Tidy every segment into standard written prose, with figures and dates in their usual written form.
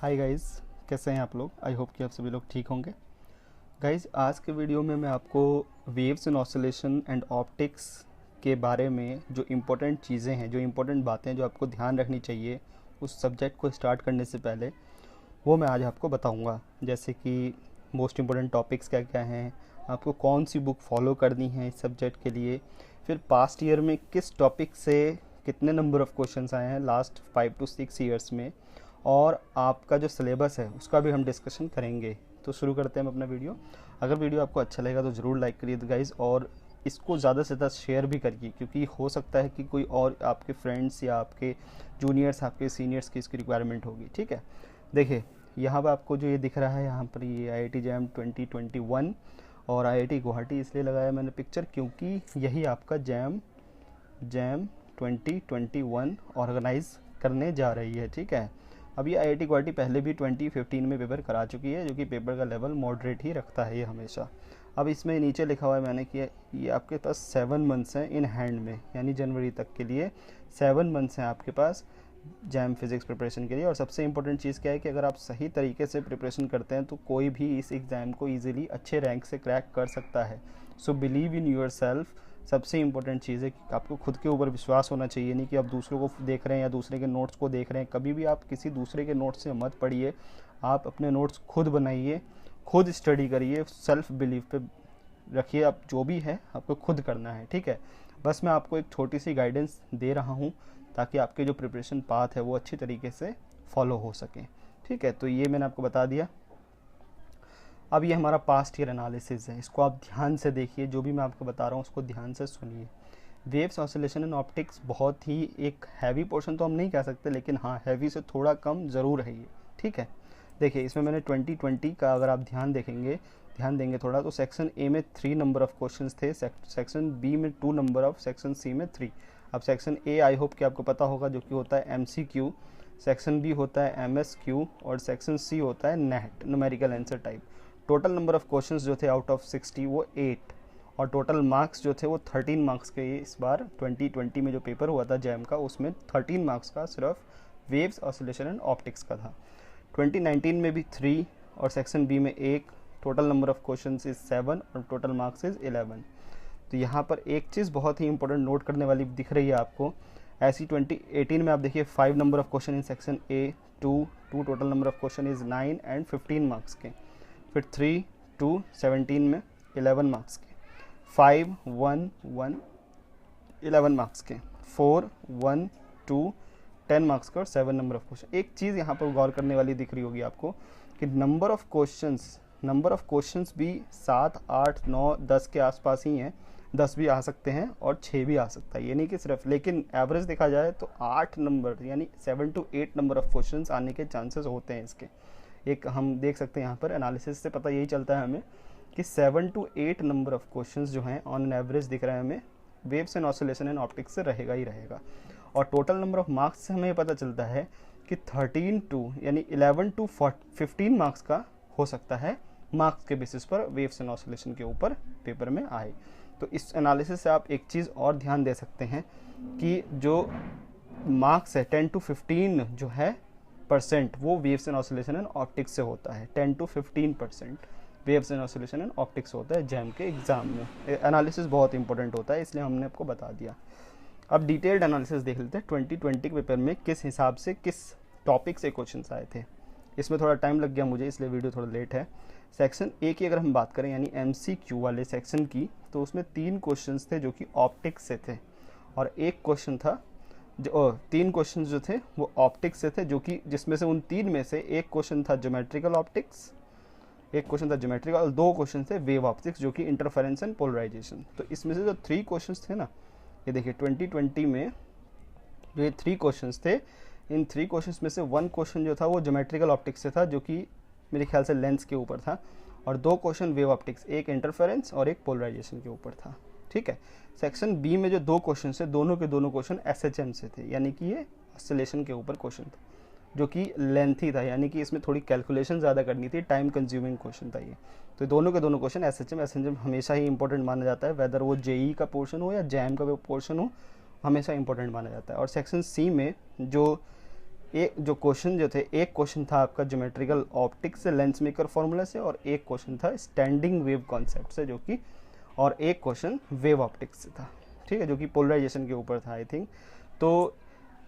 Hi guys, कैसे हैं आप लोग। आई होप कि आप सभी लोग ठीक होंगे। गाइस, आज के वीडियो में मैं आपको waves in oscillation and optics के बारे में जो इम्पोर्टेंट चीज़ें हैं, जो इम्पोर्टेंट बातें हैं जो आपको ध्यान रखनी चाहिए उस सब्जेक्ट को स्टार्ट करने से पहले, वो मैं आज आपको बताऊंगा। जैसे कि मोस्ट इम्पोर्टेंट टॉपिक्स क्या क्या हैं, आपको कौन सी बुक फॉलो करनी है इस सब्जेक्ट के लिए, फिर पास्ट ईयर में किस टॉपिक से कितने नंबर ऑफ़ क्वेश्चंस आए हैं लास्ट 5 to 6 ईयर्स में, और आपका जो सिलेबस है उसका भी हम डिस्कशन करेंगे। तो शुरू करते हैं हम अपना वीडियो। अगर वीडियो आपको अच्छा लगेगा तो ज़रूर लाइक करिए गाइज़, और इसको ज़्यादा से ज़्यादा शेयर भी करिए, क्योंकि हो सकता है कि कोई और आपके फ्रेंड्स या आपके जूनियर्स, आपके सीनियर्स की इसकी रिक्वायरमेंट होगी। ठीक है, देखिए यहाँ पर आपको जो ये दिख रहा है, यहाँ पर ये IIT जैम 2021 और IIT गुवाहाटी इसलिए लगाया मैंने पिक्चर क्योंकि यही आपका जैम 2021 ऑर्गेनाइज करने जा रही है। ठीक है, अब ये IIT गुवाहाटी पहले भी 2015 में पेपर करा चुकी है, जो कि पेपर का लेवल मॉडरेट ही रखता है ये हमेशा। अब इसमें नीचे लिखा हुआ है मैंने कि ये आपके पास 7 मंथ्स हैं इन हैंड में, यानी जनवरी तक के लिए 7 मंथ्स हैं आपके पास जैम फिज़िक्स प्रिपरेशन के लिए। और सबसे इंपॉर्टेंट चीज़ क्या है कि अगर आप सही तरीके से प्रिपरेशन करते हैं तो कोई भी इस एग्ज़ाम को ईजिली अच्छे रैंक से क्रैक कर सकता है। So believe in your self. सबसे इंपॉर्टेंट चीज़ है कि आपको खुद के ऊपर विश्वास होना चाहिए, नहीं कि आप दूसरों को देख रहे हैं या दूसरे के नोट्स को देख रहे हैं। कभी भी आप किसी दूसरे के नोट्स से मत पढ़िए, आप अपने नोट्स खुद बनाइए, खुद स्टडी करिए, सेल्फ बिलीव पे रखिए। आप जो भी है आपको खुद करना है। ठीक है, बस मैं आपको एक छोटी सी गाइडेंस दे रहा हूँ ताकि आपके जो प्रिपरेशन पाथ है वो अच्छी तरीके से फॉलो हो सके। ठीक है, तो ये मैंने आपको बता दिया। अब ये हमारा पास्ट ईयर एनालिसिस है, इसको आप ध्यान से देखिए, जो भी मैं आपको बता रहा हूँ उसको ध्यान से सुनिए। वेव्स ऑसिलेशन एंड ऑप्टिक्स बहुत ही एक हैवी पोर्शन तो हम नहीं कह सकते, लेकिन हाँ हैवी से थोड़ा कम ज़रूर है ये। ठीक है, देखिए इसमें मैंने 2020 का अगर आप ध्यान देंगे थोड़ा, तो सेक्शन ए में 3 नंबर ऑफ़ क्वेश्चंस थे, सेक्शन बी में 2 नंबर ऑफ, सेक्शन सी में 3। अब सेक्शन ए आई होप कि आपको पता होगा, जो कि होता है MCQ, सेक्शन बी होता है MSQ और सेक्शन सी होता है net, numerical answer type. Total number of questions जो थे आउट ऑफ 60 वो 8, और टोटल मार्क्स जो थे वो 13 मार्क्स के। इस बार 2020 में जो पेपर हुआ था जैम का, उसमें 13 मार्क्स का सिर्फ वेव्स ऑसिलेशन एंड ऑप्टिक्स का था। 2019 में भी 3 और सेक्शन बी में 1, total number of questions is 7 और टोटल मार्क्स इज़ 11। तो यहाँ पर एक चीज़ बहुत ही इंपॉर्टेंट नोट करने वाली दिख रही है आपको। ऐसी 2018 में आप देखिए 5 number of question in section A, 2 total number of question is 9 and 15 marks के। फिर 3, 2, 17 में 11 मार्क्स के, 5, 1, 1 11 मार्क्स के, 4, 1, 2 10 मार्क्स के, और 7 नंबर ऑफ़ क्वेश्चन। एक चीज़ यहाँ पर गौर करने वाली दिख रही होगी आपको कि नंबर ऑफ़ क्वेश्चंस भी 7, 8, 9, 10 के आसपास ही हैं। 10 भी आ सकते हैं और 6 भी आ सकता है, ये नहीं कि सिर्फ, लेकिन एवरेज देखा जाए तो 8 नंबर यानी 7 to 8 नंबर ऑफ़ क्वेश्चंस आने के चांसेस होते हैं इसके। एक हम देख सकते हैं यहाँ पर एनालिसिस से पता यही चलता है हमें कि 7 to 8 नंबर ऑफ़ क्वेश्चंस जो हैं ऑन एन एवरेज दिख रहा है हमें waves and oscillation and optics से रहेगा ही रहेगा। और टोटल नंबर ऑफ मार्क्स से हमें पता चलता है कि 11 to 15 मार्क्स का हो सकता है, मार्क्स के बेसिस पर वेव्स एंड ऑसिलेशन के ऊपर पेपर में आए। तो इस एनालिसिस से आप एक चीज़ और ध्यान दे सकते हैं कि जो मार्क्स है 10 to 15 जो है परसेंट, वो waves and oscillation and optics से होता है। 10 to 15% waves and oscillation and optics होता है जैम के एग्जाम में। एनालिसिस बहुत इंपॉर्टेंट होता है, इसलिए हमने आपको बता दिया। अब डिटेल्ड एनालिसिस देख लेते हैं 2020 के पेपर में किस हिसाब से किस टॉपिक से क्वेश्चंस आए थे। इसमें थोड़ा टाइम लग गया मुझे, इसलिए वीडियो थोड़ा लेट है। सेक्शन ए की अगर हम बात करें यानी MCQ वाले सेक्शन की, तो उसमें 3 क्वेश्चंस थे जो कि ऑप्टिक्स से थे, और एक क्वेश्चन था जो 3 क्वेश्चन जो थे वो ऑप्टिक्स से थे, जो कि जिसमें से उन 3 में से एक क्वेश्चन था ज्योमेट्रिकल ऑप्टिक्स, एक क्वेश्चन था ज्योमेट्रिकल, और 2 क्वेश्चन थे वेव ऑप्टिक्स, जो कि इंटरफेरेंस एंड पोलराइजेशन। तो इसमें से जो 3 क्वेश्चंस थे ना, ये देखिए 2020 में जो ये 3 क्वेश्चंस थे, इन 3 क्वेश्चंस में से 1 क्वेश्चन जो था वो ज्योमेट्रिकल ऑप्टिक्स से था, जो कि मेरे ख्याल से लेंस के ऊपर था, और 2 क्वेश्चन वेव ऑप्टिक्स, एक इंटरफेरेंस और एक पोलराइजेशन के ऊपर था। ठीक है, सेक्शन बी में जो 2 क्वेश्चन थे, दोनों के दोनों क्वेश्चन SHM से थे, यानी कि ये ऑसिलेशन के ऊपर क्वेश्चन था, जो कि लेंथी था, यानी कि इसमें थोड़ी कैलकुलेशन ज़्यादा करनी थी, टाइम कंज्यूमिंग क्वेश्चन था ये। तो दोनों के दोनों क्वेश्चन SHM हमेशा ही इंपॉर्टेंट माना जाता है, वेदर वो JEE का पोर्शन हो या जैम का पोर्शन हो, हमेशा इंपॉर्टेंट माना जाता है। और सेक्शन सी में जो एक जो क्वेश्चन जो थे, एक क्वेश्चन था आपका ज्योमेट्रिकल ऑप्टिक्स से, लेंस मेकर फॉर्मूला से, और एक क्वेश्चन था स्टैंडिंग वेव कॉन्सेप्ट से, जो कि और एक क्वेश्चन वेव ऑप्टिक्स से था, ठीक है, जो कि पोलराइजेशन के ऊपर था आई थिंक। तो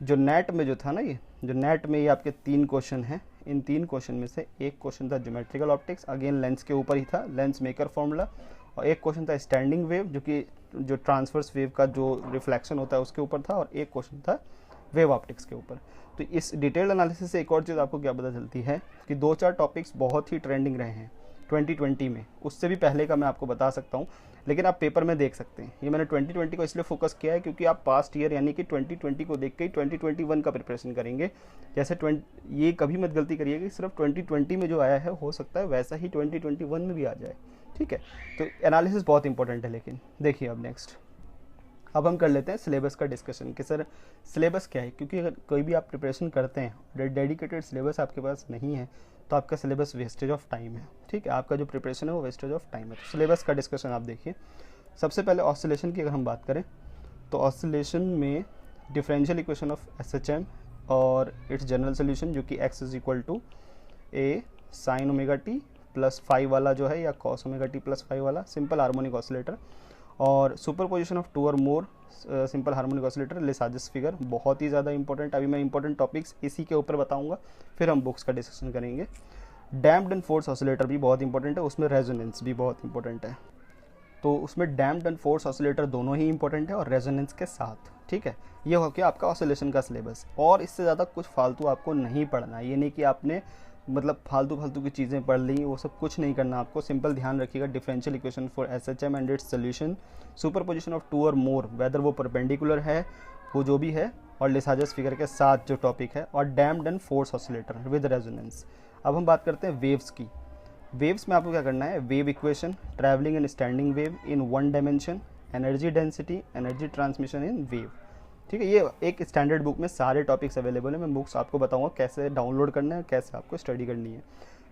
जो नेट में जो था ना, ये जो नेट में ये आपके 3 क्वेश्चन हैं, इन 3 क्वेश्चन में से एक क्वेश्चन था ज्योमेट्रिकल ऑप्टिक्स, अगेन लेंस के ऊपर ही था, लेंस मेकर फॉर्मूला, और एक क्वेश्चन था स्टैंडिंग वेव, जो कि जो ट्रांसवर्स वेव का जो रिफ्लेक्शन होता है उसके ऊपर था, और एक क्वेश्चन था वेव ऑप्टिक्स के ऊपर। तो इस डिटेल्ड एनालिसिस से एक और चीज़ आपको क्या पता चलती है कि 2-4 टॉपिक्स बहुत ही ट्रेंडिंग रहे हैं 2020 में, उससे भी पहले का मैं आपको बता सकता हूँ, लेकिन आप पेपर में देख सकते हैं। ये मैंने 2020 को इसलिए फोकस किया है क्योंकि आप पास्ट ईयर यानी कि 2020 को देख के ही 2021 का प्रिपरेशन करेंगे। जैसे ये कभी मत गलती करिए कि सिर्फ 2020 में जो आया है हो सकता है वैसा ही 2021 में भी आ जाए, ठीक है। तो एनालिसिस बहुत इंपॉर्टेंट है। लेकिन देखिए अब नेक्स्ट, अब हम कर लेते हैं सिलेबस का डिस्कशन कि सर सिलेबस क्या है, क्योंकि अगर कोई भी आप प्रिपरेशन करते हैं, डेडिकेटेड सिलेबस आपके पास नहीं है, तो आपका सिलेबस वेस्टेज ऑफ टाइम है, ठीक है, आपका जो प्रिपरेशन है वो वेस्टेज ऑफ टाइम है। तो सिलेबस का डिस्कशन आप देखिए। सबसे पहले ऑसिलेशन की अगर हम बात करें तो ऑसिलेशन में डिफरेंशियल इक्वेशन ऑफ SHM और इट्स जनरल सोल्यूशन, जो कि x is equal to a sin omega t plus 5 वाला जो है, या cos ओमेगा t प्लस 5 वाला सिंपल हार्मोनिक ऑसिलेटर, और सुपर पोजिशन ऑफ 2 और more simple harmonic oscillator, Lissajous figure, बहुत ही ज़्यादा इंपॉर्टेंट। अभी मैं इंपॉर्टेंट टॉपिक्स इसी के ऊपर बताऊंगा, फिर हम बुक्स का डिस्कशन करेंगे। डैम्प्ड एंड फोर्स ऑसिलेटर भी बहुत इंपॉर्टेंट है, उसमें रेजोनेंस भी बहुत इंपॉर्टेंट है। तो उसमें डैम्प्ड एंड फोर्स ऑसिलेटर दोनों ही इंपॉर्टेंट है और रेजोनेंस के साथ, ठीक है। ये हो गया आपका ऑसिलेशन का सिलेबस, और इससे ज़्यादा कुछ फालतू आपको नहीं पढ़ना है। ये नहीं कि आपने मतलब फालतू की चीज़ें पढ़ ली, वो सब कुछ नहीं करना आपको। सिंपल ध्यान रखिएगा, differential equation for SHM and its solution, superposition of 2 और मोर, वेदर वो परपेंडिकुलर है, वो जो भी है, और लिसाजस फिगर के साथ जो टॉपिक है, और damped and force oscillator with resonance. अब हम बात करते हैं वेव्स की। वेव्स में आपको क्या करना है, wave equation, travelling and standing wave in 1 dimension, energy density, energy transmission in wave, ठीक है। ये एक स्टैंडर्ड बुक में सारे टॉपिक्स अवेलेबल है। मैं बुक्स आपको बताऊंगा कैसे डाउनलोड करना है, कैसे आपको स्टडी करनी है।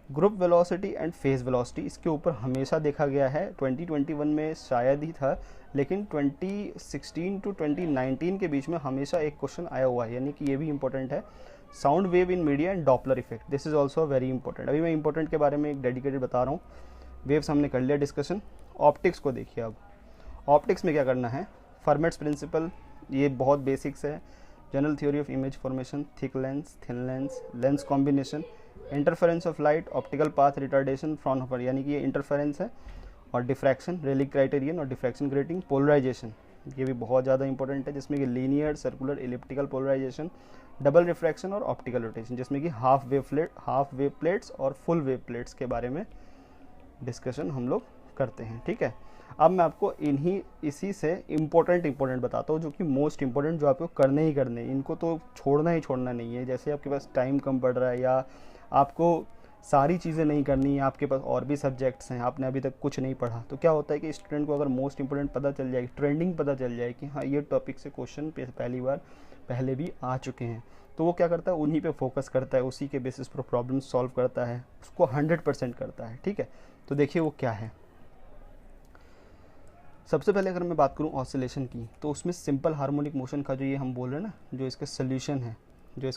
Group velocity and phase velocity, इसके ऊपर हमेशा देखा गया है, 2021 में शायद ही था, लेकिन 2016 टू 2019 के बीच में हमेशा एक क्वेश्चन आया हुआ है, यानी कि ये भी इंपॉर्टेंट है। Sound wave in media and Doppler effect, this is also very important. अभी मैं इंपॉर्टेंट के बारे में एक डेडिकेटेड बता रहा हूँ। वेव्स हमने कर लिया डिस्कशन। ऑप्टिक्स को देखिए। अब ऑप्टिक्स में क्या करना है, फर्मेट्स प्रिंसिपल, ये बहुत बेसिक्स है। General theory of image formation, thick lens, thin lens, lens combination, interference of light, optical path retardation, Fraunhofer, यानी कि ये इंटरफेरेंस है, और डिफ्रैक्शन, रेलिक क्राइटेरियन और डिफ्रैक्शन ग्रेटिंग, पोलराइजेशन, ये भी बहुत ज़्यादा इंपॉर्टेंट है, जिसमें कि linear, circular, elliptical polarisation, double refraction और ऑप्टिकल रोटेशन, जिसमें कि हाफ वेव प्लेट्स और फुल वेव प्लेट्स के बारे में डिस्कशन हम लोग करते हैं, ठीक है। अब मैं आपको इसी से इम्पोर्टेंट बताता हूँ, जो कि मोस्ट इंपॉर्टेंट, जो आपको करने ही करने, इनको तो छोड़ना ही छोड़ना नहीं है। जैसे आपके पास टाइम कम पड़ रहा है, या आपको सारी चीज़ें नहीं करनी है, आपके पास और भी सब्जेक्ट्स हैं, आपने अभी तक कुछ नहीं पढ़ा, तो क्या होता है कि स्टूडेंट को अगर मोस्ट इंपॉर्टेंट पता चल जाए, ट्रेंडिंग पता चल जाए कि हाँ ये टॉपिक से क्वेश्चन पहली बार पहले भी आ चुके हैं, तो वो क्या करता है, उन्हीं पे फोकस करता है, उसी के बेसिस पर प्रॉब्लम सॉल्व करता है, उसको 100% करता है, ठीक है। तो देखिए वो क्या है। सबसे पहले अगर मैं बात करूं ऑसिलेशन की, तो उसमें सिंपल हार्मोनिक मोशन का जो ये हम बोल रहे हैं ना, जो इसका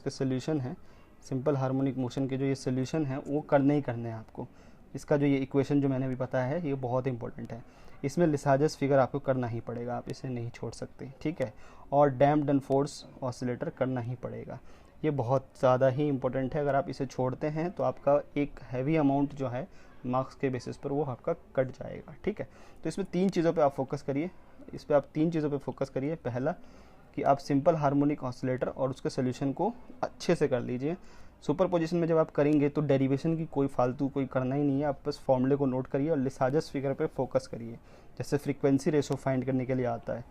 सोल्यूशन है, सिंपल हार्मोनिक मोशन के जो ये सोल्यूशन है, वो करने ही करने हैं आपको। इसका जो ये इक्वेशन जो मैंने अभी बताया है, ये बहुत इंपॉर्टेंट है। इसमें लिसाजस फिगर आपको करना ही पड़ेगा, आप इसे नहीं छोड़ सकते, ठीक है। और डैम्प्ड एंड फोर्स ऑसिलेटर करना ही पड़ेगा, ये बहुत ज़्यादा ही इंपॉर्टेंट है। अगर आप इसे छोड़ते हैं तो आपका एक हैवी अमाउंट जो है मार्क्स के बेसिस पर वो आपका कट जाएगा, ठीक है। तो इसमें 3 चीज़ों पे आप फोकस करिए, इस पर आप 3 चीज़ों पे फोकस करिए। पहला कि आप सिंपल हार्मोनिक ऑसिलेटर और उसके सोल्यूशन को अच्छे से कर लीजिए। सुपर पोजिशन में जब आप करेंगे तो डेरिवेशन की कोई फालतू कोई करना ही नहीं है, आप बस फॉर्मूले को नोट करिए और लिसाजस फिगर पे फोकस करिए। जैसे फ्रीक्वेंसी रेशो फाइंड करने के लिए आता है,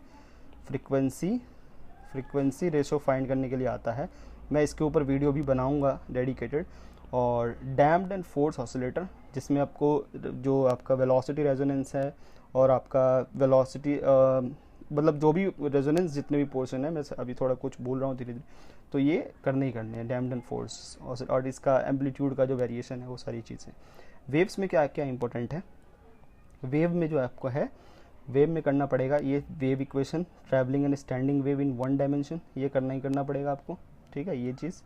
फ्रीक्वेंसी रेशो फाइंड करने के लिए आता है, मैं इसके ऊपर वीडियो भी बनाऊंगा डेडिकेटेड। और डैम्प्ड एंड फोर्स ऑसिलेटर, जिसमें आपको जो आपका वेलोसिटी रेजोनेंस है और आपका वेलोसिटी मतलब जो भी रेजोनेंस जितने भी पोर्शन है, मैं अभी थोड़ा कुछ बोल रहा हूँ धीरे धीरे, तो ये करने ही करने हैं डैम्प्ड एंड फोर्स, और इसका एम्पलीट्यूड का जो वेरिएशन है, वो सारी चीज़ें। वेव्स में क्या क्या इंपॉर्टेंट है, वेव में जो आपको है, वेव में करना पड़ेगा ये wave equation, travelling and standing wave in 1 dimension, ये करना ही करना पड़ेगा आपको, ठीक है। ये चीज़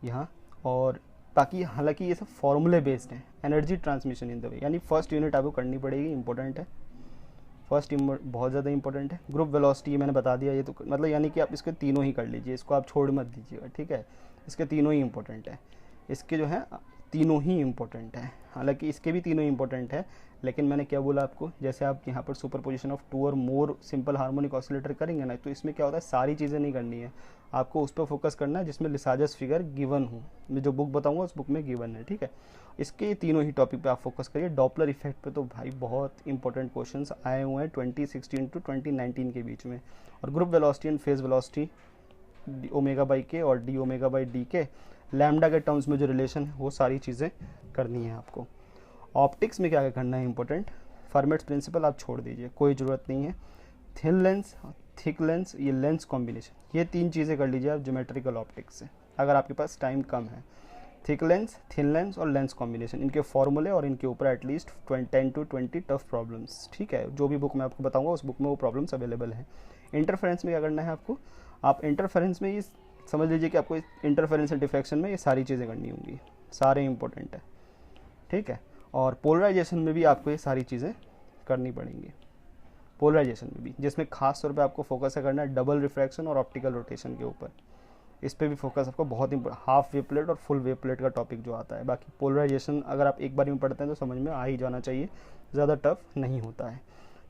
यहाँ। और बाकी हालांकि ये सब फॉर्मूले बेस्ड हैं। Energy transmission in the way, यानी फर्स्ट यूनिट आपको करनी पड़ेगी, इंपॉर्टेंट है, फर्स्ट बहुत ज़्यादा इंपॉर्टेंट है। ग्रुप वेलोसिटी मैंने बता दिया, ये तो मतलब यानी कि आप इसके तीनों ही कर लीजिए, इसको आप छोड़ मत दीजिएगा, ठीक है। इसके तीनों ही इंपॉर्टेंट है, इसके जो है तीनों ही इंपॉर्टेंट है। हालांकि इसके भी तीनों इंपॉर्टेंट है, लेकिन मैंने क्या बोला आपको, जैसे आप यहाँ पर सुपरपोजिशन ऑफ 2 और मोर सिंपल हार्मोनिक ऑसिलेटर करेंगे ना, तो इसमें क्या होता है, सारी चीज़ें नहीं करनी है, आपको उस पर फोकस करना है जिसमें लिसाजस फिगर गिवन हो। मैं जो बुक बताऊंगा उस बुक में गिवन है, ठीक है। इसके तीनों ही टॉपिक पे आप फोकस करिए। डॉपलर इफेक्ट पे तो भाई बहुत इंपॉर्टेंट क्वेश्चंस आए हुए हैं 2016 टू 2019 के बीच में। और group velocity and phase velocity omega by के और डी ओमेगा बाई डी के लैम्डा के टर्म्स में जो रिलेशन है वो सारी चीज़ें करनी है आपको। ऑप्टिक्स में क्या क्या करना है इंपॉर्टेंट, फर्मेट्स प्रिंसिपल आप छोड़ दीजिए, कोई ज़रूरत नहीं है। थिन लेंस, थिक लेंस, ये लेंस कॉम्बिनेशन, ये 3 चीज़ें कर लीजिए आप ज्योमेट्रिकल ऑप्टिक्स से, अगर आपके पास टाइम कम है। थिक लेंस, थिन लेंस और लेंस कॉम्बिनेशन, इनके फॉर्मूले और इनके ऊपर एटलीस्ट 10 to 20 टफ प्रॉब्लम्स, ठीक है। जो भी बुक मैं आपको बताऊंगा उस बुक में वो प्रॉब्लम्स अवेलेबल हैं। इंटरफेरेंस में क्या करना है आपको, आप इंटरफेरेंस में ये समझ लीजिए कि आपको इंटरफेरेंस एंड डिफ्रैक्शन में ये सारी चीज़ें करनी होंगी, सारे इंपॉर्टेंट है, ठीक है। और पोलराइजेशन में भी आपको ये सारी चीज़ें करनी पड़ेंगी, पोलराइजेशन में भी, जिसमें खास तौर पे आपको फोकस करना है डबल रिफ्रैक्शन और ऑप्टिकल रोटेशन के ऊपर। इस पे भी फोकस आपको बहुत हाफ वेव प्लेट और फुल वेव प्लेट का टॉपिक जो आता है। बाकी पोलराइजेशन अगर आप एक बार में पढ़ते हैं तो समझ में आ ही जाना चाहिए, ज़्यादा टफ नहीं होता है,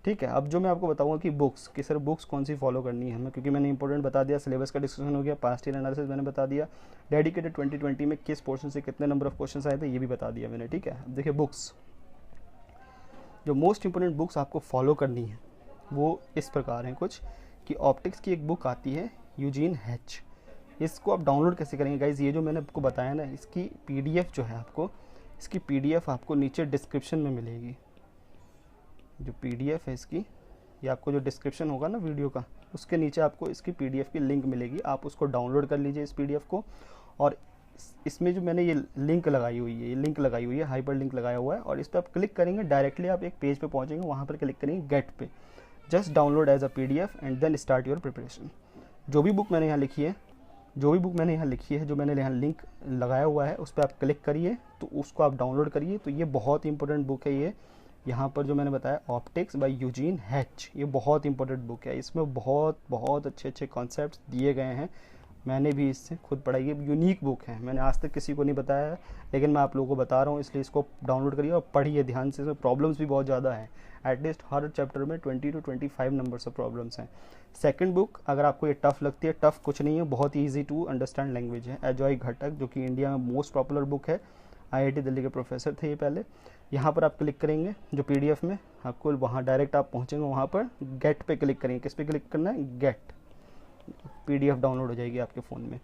ठीक है। अब जो मैं आपको बताऊंगा कि बुक्स, कि सर बुक्स कौन सी फॉलो करनी है हमें, क्योंकि मैंने इंपॉर्टेंट बता दिया, सिलेबस का डिस्कशन हो गया, पास्ट ईयर एनालिसिस मैंने बता दिया, डेडिकेटेड 2020 में किस पोर्शन से कितने नंबर ऑफ क्वेश्चन आए थे ये भी बता दिया मैंने, ठीक है। अब देखिए बुक्स, जो मोस्ट इंपॉर्टेंट बुक्स आपको फॉलो करनी है वो इस प्रकार हैं कुछ, कि ऑप्टिक्स की एक बुक आती है यूजीन हैच, इसको आप डाउनलोड कैसे करेंगे गाइज, ये जो मैंने आपको बताया ना, इसकी पीडीएफ जो है आपको, इसकी पीडीएफ आपको नीचे डिस्क्रिप्शन में मिलेगी। जो पीडीएफ है इसकी, ये आपको जो डिस्क्रिप्शन होगा ना वीडियो का, उसके नीचे आपको इसकी पीडीएफ की लिंक मिलेगी, आप उसको डाउनलोड कर लीजिए इस पीडीएफ को। और इसमें जो मैंने ये लिंक लगाई हुई है, ये लिंक लगाई हुई है, हाइपर लिंक लगाया हुआ है, और इस पर आप क्लिक करेंगे डायरेक्टली आप एक पेज पे पहुंचेंगे, वहाँ पर क्लिक करेंगे गेट पे, just download as a PDF and then start your preparation. जो भी बुक मैंने यहाँ लिखी है, जो मैंने यहाँ लिंक लगाया हुआ है, उस पर आप क्लिक करिए, तो उसको आप डाउनलोड करिए। तो ये बहुत इंपॉर्टेंट बुक है, ये यहाँ पर जो मैंने बताया ऑप्टिक्स बाय यूजीन हैच, ये बहुत इंपॉर्टेंट बुक है, इसमें बहुत अच्छे अच्छे कॉन्सेप्ट्स दिए गए हैं, मैंने भी इससे खुद पढ़ाई है, यूनिक बुक है, मैंने आज तक किसी को नहीं बताया है, लेकिन मैं आप लोगों को बता रहा हूँ, इसलिए इसको डाउनलोड करिए और पढ़िए ध्यान से। इसमें प्रॉब्लम्स भी बहुत ज़्यादा हैं, एटलीस्ट हर चैप्टर में 20 to 25 नंबर्स ऑफ प्रॉब्लम्स हैं। सेकंड बुक अगर आपको ये टफ लगती है, टफ कुछ नहीं है, बहुत ईजी टू अंडरस्टैंड लैंग्वेज है, अजॉय घटक, जो कि इंडिया में मोस्ट पॉपुलर बुक है, IIT दिल्ली के प्रोफेसर थे ये पहले। यहाँ पर आप क्लिक करेंगे जो PDF में आपको, वहाँ डायरेक्ट आप पहुँचेंगे, वहाँ पर गेट पे क्लिक करेंगे, किस पे क्लिक करना है, गेट, PDF डाउनलोड हो जाएगी आपके फ़ोन में।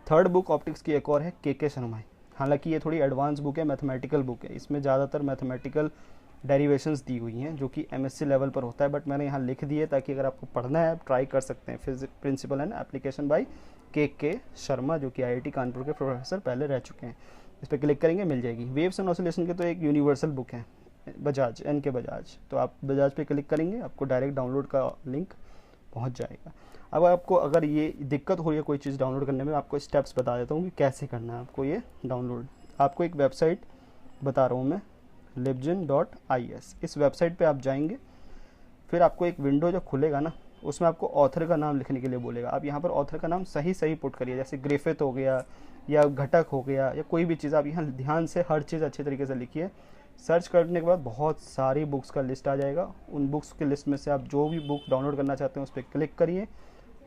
थर्ड बुक ऑप्टिक्स की एक और है के शर्मा, हालांकि ये थोड़ी एडवांस बुक है, मैथमेटिकल बुक है, इसमें ज़्यादातर मैथमेटिकल डेरिवेशंस दी हुई हैं जो कि MSc लेवल पर होता है, बट मैंने यहाँ लिख दिए ताकि अगर आपको पढ़ना है आप ट्राई कर सकते हैं। Physics principle and application by K Sharma, जो कि IIT कानपुर के प्रोफेसर पहले रह चुके हैं। इस पर क्लिक करेंगे, मिल जाएगी। वेव्स एंड ऑसिलेशन के तो एक यूनिवर्सल बुक है, बजाज, NK बजाज, तो आप बजाज पे क्लिक करेंगे, आपको डायरेक्ट डाउनलोड का लिंक पहुँच जाएगा। अब आपको अगर ये दिक्कत हो रही है कोई चीज़ डाउनलोड करने में, आपको स्टेप्स बता देता हूँ कि कैसे करना है आपको ये डाउनलोड। आपको एक वेबसाइट बता रहा हूँ मैं, libgen.is, इस वेबसाइट पे आप जाएंगे, फिर आपको एक विंडो जो खुलेगा ना, उसमें आपको ऑथर का नाम लिखने के लिए बोलेगा। आप यहाँ पर ऑथर का नाम सही पुट करिए, जैसे ग्रिफिथ हो गया या घटक हो गया या कोई भी चीज़, आप यहाँ ध्यान से हर चीज़ अच्छे तरीके से लिखिए। सर्च करने के बाद बहुत सारी बुक्स का लिस्ट आ जाएगा, उन बुक्स के लिस्ट में से आप जो भी बुक डाउनलोड करना चाहते हैं उस पर क्लिक करिए।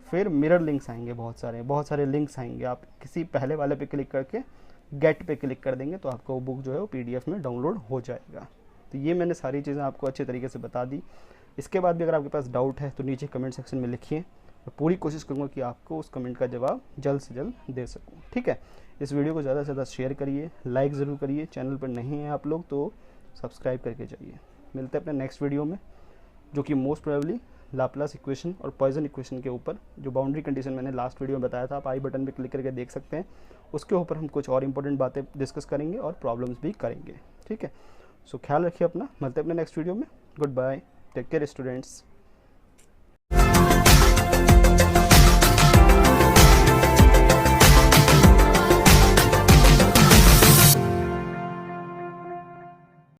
फिर मिरर लिंक्स आएंगे, बहुत सारे लिंक्स आएंगे, आप किसी पहले वाले पे क्लिक करके गेट पे क्लिक कर देंगे तो आपको वो बुक जो है वो PDF में डाउनलोड हो जाएगा। तो ये मैंने सारी चीज़ें आपको अच्छे तरीके से बता दी। इसके बाद भी अगर आपके पास डाउट है तो नीचे कमेंट सेक्शन में लिखिए, और पूरी कोशिश करूँगा कि आपको उस कमेंट का जवाब जल्द से जल्द दे सकूँ, ठीक है। इस वीडियो को ज़्यादा से ज़्यादा शेयर करिए, लाइक ज़रूर करिए, चैनल पर नहीं है आप लोग तो सब्सक्राइब करके जाइए। मिलते हैं अपने नेक्स्ट वीडियो में, जो कि मोस्ट प्रोबेबली लाप्लास इक्वेशन और पॉइजन इक्वेशन के ऊपर, जो बाउंड्री कंडीशन मैंने लास्ट वीडियो में बताया था, आप आई बटन पे क्लिक करके देख सकते हैं, उसके ऊपर हम कुछ और इंपॉर्टेंट बातें डिस्कस करेंगे और प्रॉब्लम्स भी करेंगे, ठीक है। सो ख्याल रखिए अपना, मिलते हैं अपने नेक्स्ट वीडियो में। Good bye, take care students.